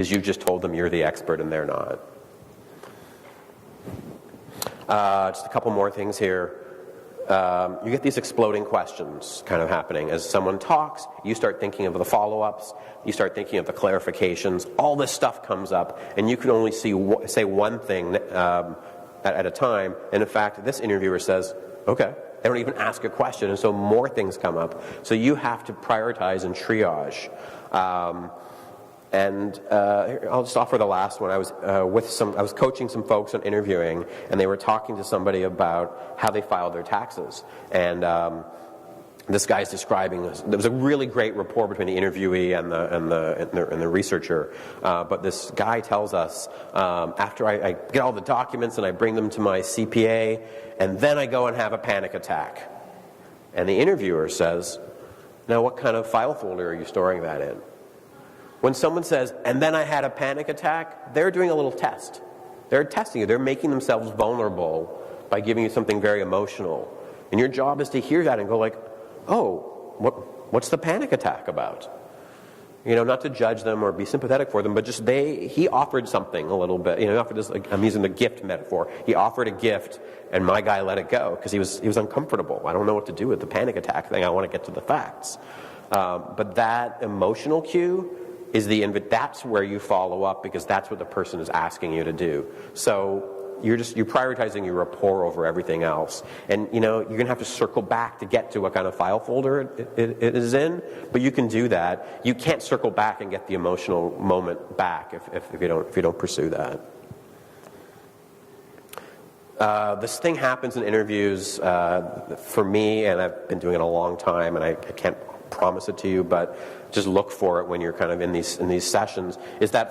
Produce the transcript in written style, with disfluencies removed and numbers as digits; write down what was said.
because you've just told them you're the expert and they're not. Just a couple more things here. You get these exploding questions kind of happening. As someone talks, you start thinking of the follow-ups, you start thinking of the clarifications, all this stuff comes up, and you can only say one thing at a time. And in fact, this interviewer says, okay. They don't even ask a question, and so more things come up. So you have to prioritize and triage. I'll just offer the last one. I was coaching some folks on interviewing, and they were talking to somebody about how they filed their taxes. And this guy's describing this. There was a really great rapport between the interviewee and the researcher. But this guy tells us, after I get all the documents and I bring them to my CPA, and then I go and have a panic attack. And the interviewer says, now what kind of file folder are you storing that in? When someone says, and then I had a panic attack, they're doing a little test. They're testing you. They're making themselves vulnerable by giving you something very emotional. And your job is to hear that and go like, oh, what's the panic attack about? You know, not to judge them or be sympathetic for them, but just he offered something a little bit. You know, he offered this, like, I'm using the gift metaphor. He offered a gift, and my guy let it go because he was uncomfortable. I don't know what to do with the panic attack thing. I want to get to the facts. But that emotional cue is that's where you follow up, because that's what the person is asking you to do. So you're prioritizing your rapport over everything else. And you know, you're gonna have to circle back to get to what kind of file folder it is in, but you can do that. You can't circle back and get the emotional moment back if you don't pursue that. This thing happens in interviews for me, and I've been doing it a long time, and I can't promise it to you, but just look for it when you're kind of in these sessions, is that